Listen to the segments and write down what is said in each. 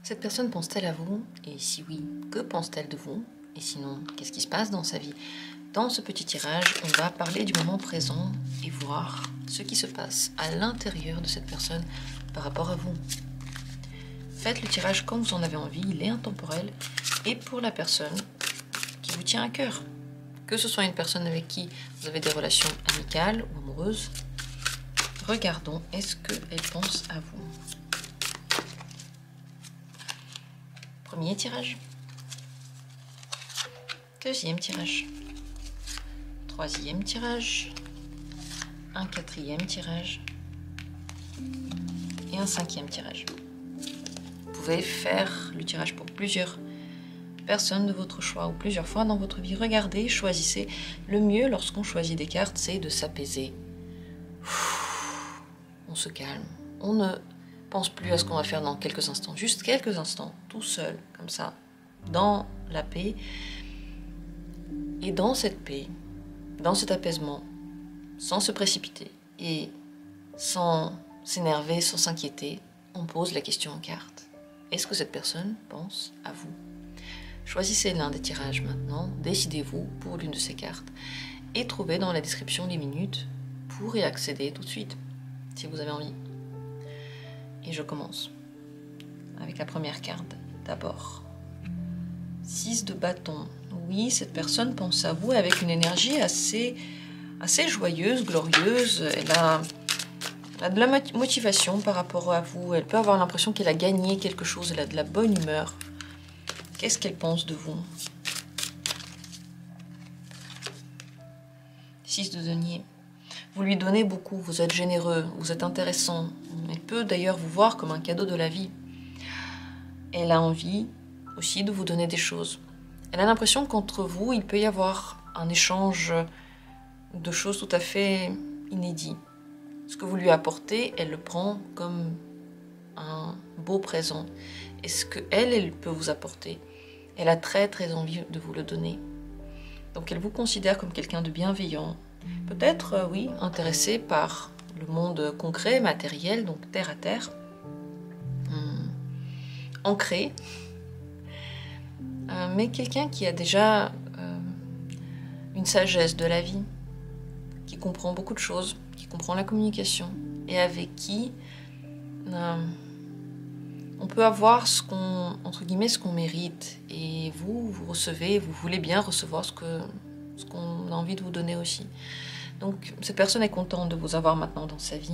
Cette personne pense-t-elle à vous? Et si oui, que pense-t-elle de vous? Et sinon, qu'est-ce qui se passe dans sa vie? Dans ce petit tirage, on va parler du moment présent et voir ce qui se passe à l'intérieur de cette personne par rapport à vous. Faites le tirage quand vous en avez envie, il est intemporel et pour la personne qui vous tient à cœur. Que ce soit une personne avec qui vous avez des relations amicales ou amoureuses, regardons, est-ce qu'elle pense à vous? Premier tirage. Deuxième tirage. Troisième tirage. Un quatrième tirage. Et un cinquième tirage. Vous pouvez faire le tirage pour plusieurs personnes de votre choix ou plusieurs fois dans votre vie. Regardez, choisissez. Le mieux lorsqu'on choisit des cartes, c'est de s'apaiser. On se calme. On ne pense plus à ce qu'on va faire dans quelques instants. Juste quelques instants, tout seul, comme ça, dans la paix. Et dans cette paix, dans cet apaisement, sans se précipiter et sans s'énerver, sans s'inquiéter, on pose la question en carte. Est-ce que cette personne pense à vous? Choisissez l'un des tirages maintenant, décidez-vous pour l'une de ces cartes et trouvez dans la description les minutes pour y accéder tout de suite, si vous avez envie. Et je commence avec la première carte d'abord. 6 de bâton. Oui, cette personne pense à vous avec une énergie assez joyeuse, glorieuse. Elle a de la motivation par rapport à vous. Elle peut avoir l'impression qu'elle a gagné quelque chose. Elle a de la bonne humeur. Qu'est-ce qu'elle pense de vous? 6 de denier. Vous lui donnez beaucoup, vous êtes généreux, vous êtes intéressant. Elle peut d'ailleurs vous voir comme un cadeau de la vie. Elle a envie aussi de vous donner des choses. Elle a l'impression qu'entre vous, il peut y avoir un échange de choses tout à fait inédites. Ce que vous lui apportez, elle le prend comme un beau présent. Et ce qu'elle peut vous apporter, elle a très envie de vous le donner. Donc elle vous considère comme quelqu'un de bienveillant. Peut-être, oui, intéressé par le monde concret, matériel, donc terre à terre, ancré, mais quelqu'un qui a déjà une sagesse de la vie, qui comprend beaucoup de choses, qui comprend la communication, et avec qui on peut avoir entre guillemets, ce qu'on mérite, et vous recevez, vous voulez bien recevoir ce qu'on a envie de vous donner aussi. Donc cette personne est contente de vous avoir maintenant dans sa vie.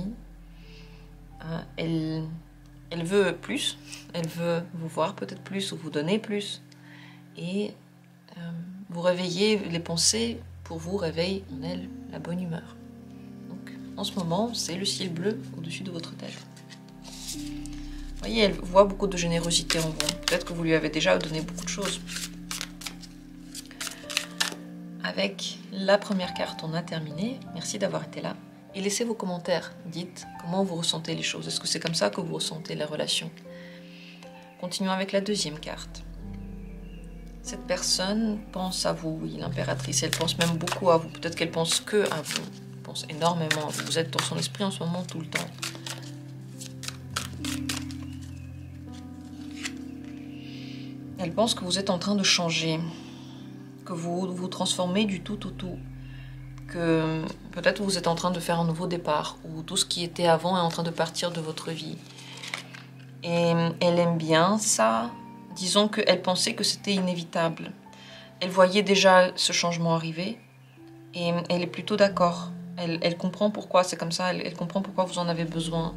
Elle veut plus, elle veut vous voir peut-être plus ou vous donner plus. Et vous réveillez les pensées, pour vous réveille en elle la bonne humeur. Donc en ce moment, c'est le ciel bleu au-dessus de votre tête. Vous voyez, elle voit beaucoup de générosité en vous. Peut-être que vous lui avez déjà donné beaucoup de choses. Avec la première carte, on a terminé. Merci d'avoir été là. Et laissez vos commentaires. Dites comment vous ressentez les choses. Est-ce que c'est comme ça que vous ressentez la relation? Continuons avec la deuxième carte. Cette personne pense à vous, oui, l'impératrice. Elle pense même beaucoup à vous. Peut-être qu'elle pense que à vous. Elle pense énormément à vous. Vous êtes dans son esprit en ce moment tout le temps. Elle pense que vous êtes en train de changer. Que vous vous transformez du tout au tout. Que peut-être vous êtes en train de faire un nouveau départ. Ou tout ce qui était avant est en train de partir de votre vie. Et elle aime bien ça. Disons qu'elle pensait que c'était inévitable. Elle voyait déjà ce changement arriver. Et elle est plutôt d'accord. Elle comprend pourquoi c'est comme ça. Elle comprend pourquoi vous en avez besoin.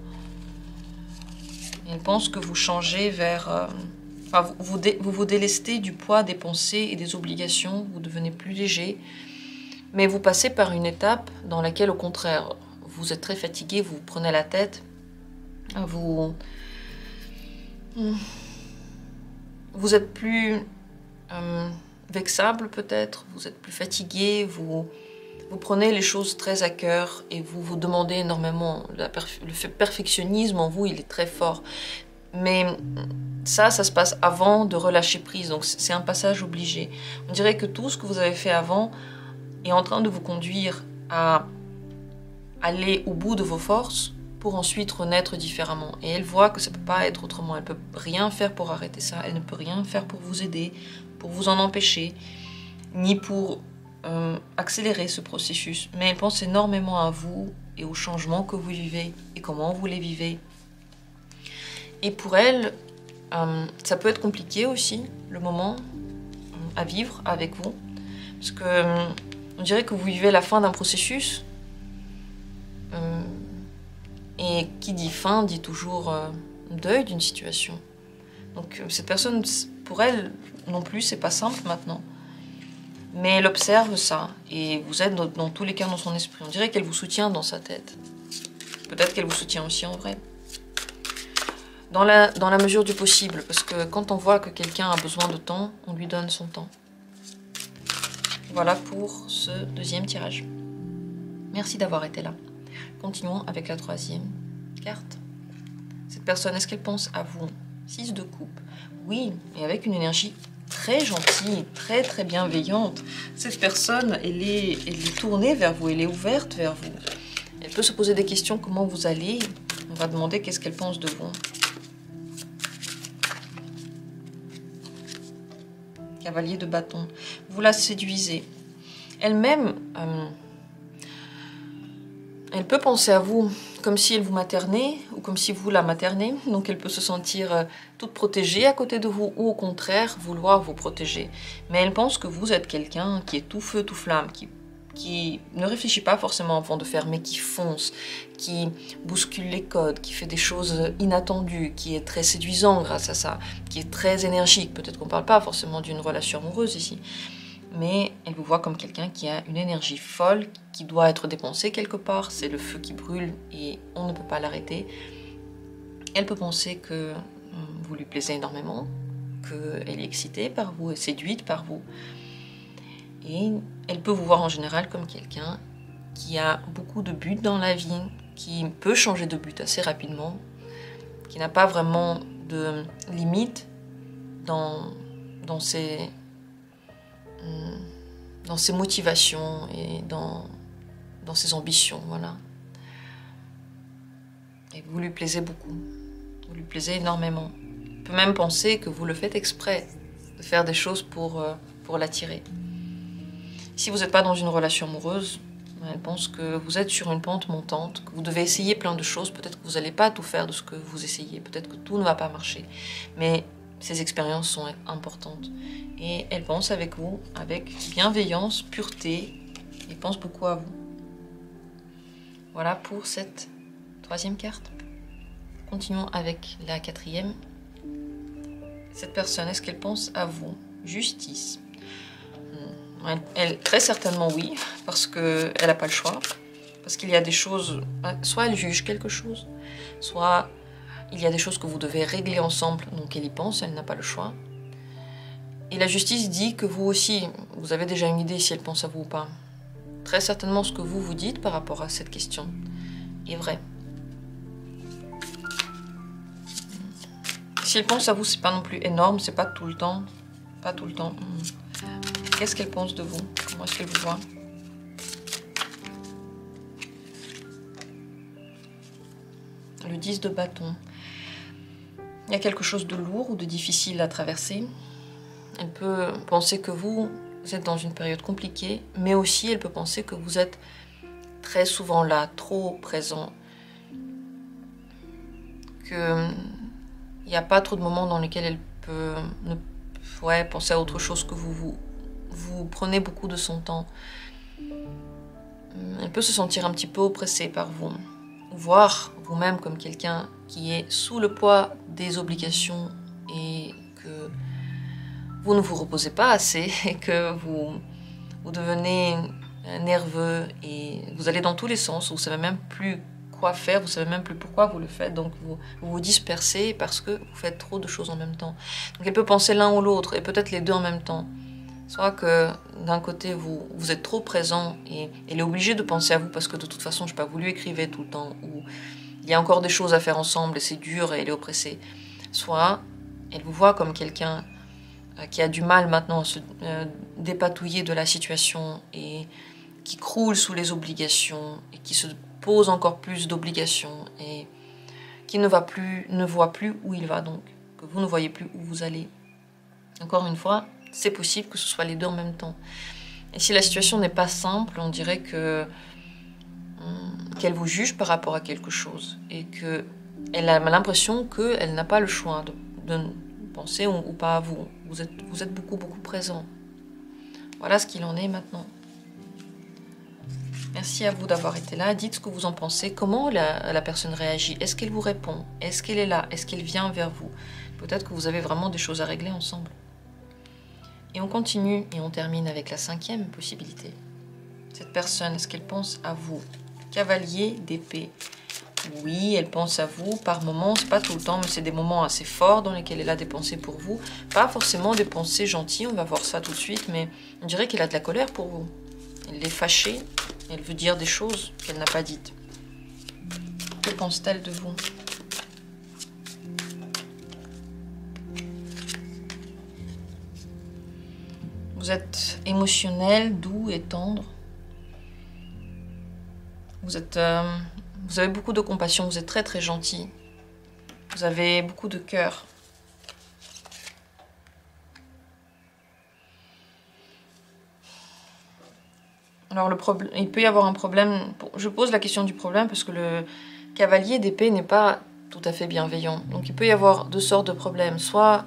Elle pense que vous changez vers... vous vous délestez du poids des pensées et des obligations. Vous devenez plus léger. Mais vous passez par une étape dans laquelle, au contraire, vous êtes très fatigué. Vous prenez la tête. Vous êtes plus vexable peut-être, vous êtes plus fatigué, vous prenez les choses très à cœur et vous vous demandez énormément. Le perfectionnisme en vous, il est très fort. Mais ça se passe avant de relâcher prise, donc c'est un passage obligé. On dirait que tout ce que vous avez fait avant est en train de vous conduire à aller au bout de vos forces, pour ensuite renaître différemment. Et elle voit que ça ne peut pas être autrement. Elle ne peut rien faire pour arrêter ça. Elle ne peut rien faire pour vous aider, pour vous en empêcher, ni pour accélérer ce processus. Mais elle pense énormément à vous et aux changements que vous vivez et comment vous les vivez. Et pour elle, ça peut être compliqué aussi, le moment à vivre avec vous. Parce que on dirait que vous vivez la fin d'un processus. Et qui dit fin dit toujours deuil d'une situation. Donc cette personne, pour elle non plus, c'est pas simple maintenant. Mais elle observe ça, et vous êtes dans tous les cas dans son esprit. On dirait qu'elle vous soutient dans sa tête. Peut-être qu'elle vous soutient aussi en vrai. Dans la mesure du possible, parce que quand on voit que quelqu'un a besoin de temps, on lui donne son temps. Voilà pour ce deuxième tirage. Merci d'avoir été là. Continuons avec la troisième carte. Cette personne, est-ce qu'elle pense à vous? 6 de coupe. Oui, et avec une énergie très gentille, très très bienveillante. Cette personne, elle est tournée vers vous, elle est ouverte vers vous. Elle peut se poser des questions, comment vous allez? On va demander qu'est-ce qu'elle pense de vous. Cavalier de bâton. Vous la séduisez. Elle-même, elle peut penser à vous comme si elle vous maternait ou comme si vous la maternez. Donc elle peut se sentir toute protégée à côté de vous ou au contraire vouloir vous protéger. Mais elle pense que vous êtes quelqu'un qui est tout feu, tout flamme, qui ne réfléchit pas forcément avant de faire, mais qui fonce, qui bouscule les codes, qui fait des choses inattendues, qui est très séduisant grâce à ça, qui est très énergique. Peut-être qu'on ne parle pas forcément d'une relation amoureuse ici. Mais elle vous voit comme quelqu'un qui a une énergie folle, qui doit être dépensée quelque part. C'est le feu qui brûle et on ne peut pas l'arrêter. Elle peut penser que vous lui plaisez énormément, qu'elle est excitée par vous et séduite par vous. Et elle peut vous voir en général comme quelqu'un qui a beaucoup de buts dans la vie, qui peut changer de but assez rapidement, qui n'a pas vraiment de limite dans ses motivations et dans ses ambitions, voilà. Et vous lui plaisez beaucoup, vous lui plaisez énormément. On peut même penser que vous le faites exprès, de faire des choses pour l'attirer. Si vous n'êtes pas dans une relation amoureuse, elle pense que vous êtes sur une pente montante, que vous devez essayer plein de choses, peut-être que vous n'allez pas tout faire de ce que vous essayez, peut-être que tout ne va pas marcher, mais ces expériences sont importantes. Et elle pense avec vous, avec bienveillance, pureté, et pense beaucoup à vous. Voilà pour cette troisième carte. Continuons avec la quatrième. Cette personne, est-ce qu'elle pense à vous? Justice. Elle, très certainement oui, parce qu'elle n'a pas le choix. Parce qu'il y a des choses, soit elle juge quelque chose, soit il y a des choses que vous devez régler ensemble, donc elle y pense, elle n'a pas le choix. Et la justice dit que vous aussi, vous avez déjà une idée si elle pense à vous ou pas. Très certainement ce que vous vous dites par rapport à cette question est vrai. Si elle pense à vous, c'est pas non plus énorme, c'est pas tout le temps. Pas tout le temps. Qu'est-ce qu'elle pense de vous? Comment est-ce qu'elle vous voit? Le 10 de bâton. Il y a quelque chose de lourd ou de difficile à traverser. Elle peut penser que vous êtes dans une période compliquée, mais aussi elle peut penser que vous êtes très souvent là, trop présent. Qu'il n'y a pas trop de moments dans lesquels elle peut penser à autre chose que vous prenez beaucoup de son temps. Elle peut se sentir un petit peu oppressée par vous. Voir vous-même comme quelqu'un qui est sous le poids des obligations et que vous ne vous reposez pas assez et que vous devenez nerveux et vous allez dans tous les sens, vous ne savez même plus quoi faire, vous ne savez même plus pourquoi vous le faites, donc vous vous dispersez parce que vous faites trop de choses en même temps. Donc elle peut penser l'un ou l'autre et peut-être les deux en même temps. Soit que d'un côté vous êtes trop présent et elle est obligée de penser à vous parce que de toute façon, je sais pas, vous lui écrivez tout le temps ou il y a encore des choses à faire ensemble et c'est dur et elle est oppressée. Soit elle vous voit comme quelqu'un qui a du mal maintenant à se dépatouiller de la situation et qui croule sous les obligations et qui se pose encore plus d'obligations et qui ne voit plus où il va donc, que vous ne voyez plus où vous allez. Encore une fois, c'est possible que ce soit les deux en même temps. Et si la situation n'est pas simple, on dirait qu'elle vous juge par rapport à quelque chose et qu'elle a l'impression qu'elle n'a pas le choix de penser ou pas à vous. Vous êtes beaucoup présent. Voilà ce qu'il en est maintenant. Merci à vous d'avoir été là. Dites ce que vous en pensez. Comment la personne réagit? Est-ce qu'elle vous répond? Est-ce qu'elle est là? Est-ce qu'elle vient vers vous? Peut-être que vous avez vraiment des choses à régler ensemble. Et on continue et on termine avec la 5e possibilité. Cette personne, est-ce qu'elle pense à vous? Cavalier d'épée. Oui, elle pense à vous par moments, c'est pas tout le temps, mais c'est des moments assez forts dans lesquels elle a des pensées pour vous. Pas forcément des pensées gentilles, on va voir ça tout de suite, mais on dirait qu'elle a de la colère pour vous. Elle est fâchée, elle veut dire des choses qu'elle n'a pas dites. Que pense-t-elle de vous? Vous êtes émotionnel, doux et tendre. Vous avez beaucoup de compassion, vous êtes très gentil. Vous avez beaucoup de cœur. Alors il peut y avoir un problème. Je pose la question du problème parce que le cavalier d'épée n'est pas tout à fait bienveillant. Donc il peut y avoir deux sortes de problèmes. Soit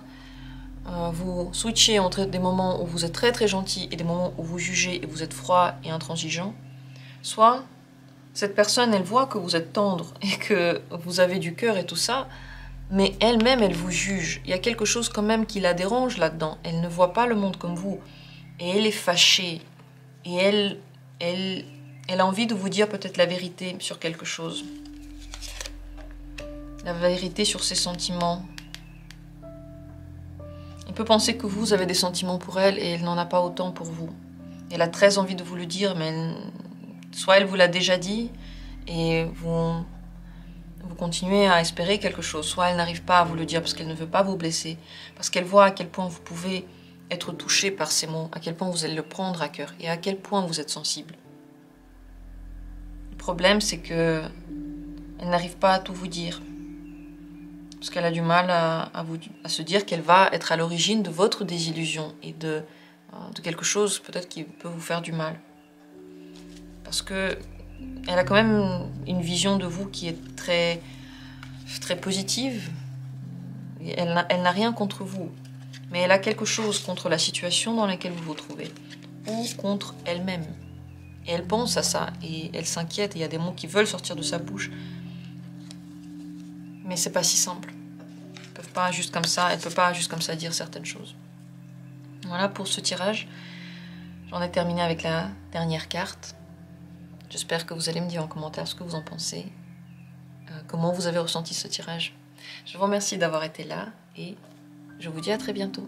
vous switchez entre des moments où vous êtes très gentil et des moments où vous jugez et vous êtes froid et intransigeant. Soit cette personne, elle voit que vous êtes tendre et que vous avez du cœur et tout ça, mais elle-même, elle vous juge. Il y a quelque chose quand même qui la dérange là-dedans. Elle ne voit pas le monde comme vous. Et elle est fâchée. Et elle a envie de vous dire peut-être la vérité sur quelque chose. La vérité sur ses sentiments. Elle peut penser que vous avez des sentiments pour elle et elle n'en a pas autant pour vous. Elle a très envie de vous le dire, mais soit elle vous l'a déjà dit et vous continuez à espérer quelque chose, soit elle n'arrive pas à vous le dire parce qu'elle ne veut pas vous blesser, parce qu'elle voit à quel point vous pouvez être touché par ces mots, à quel point vous allez le prendre à cœur et à quel point vous êtes sensible. Le problème, c'est que elle n'arrive pas à tout vous dire. Parce qu'elle a du mal à se dire qu'elle va être à l'origine de votre désillusion et de quelque chose peut-être qui peut vous faire du mal. Parce que elle a quand même une vision de vous qui est très positive. Elle n'a rien contre vous, mais elle a quelque chose contre la situation dans laquelle vous vous trouvez, ou contre elle-même. Et elle pense à ça, et elle s'inquiète, et il y a des mots qui veulent sortir de sa bouche. Mais c'est pas si simple. Elle ne peut pas juste comme ça dire certaines choses. Voilà pour ce tirage. J'en ai terminé avec la dernière carte. J'espère que vous allez me dire en commentaire ce que vous en pensez. Comment vous avez ressenti ce tirage. Je vous remercie d'avoir été là et je vous dis à très bientôt.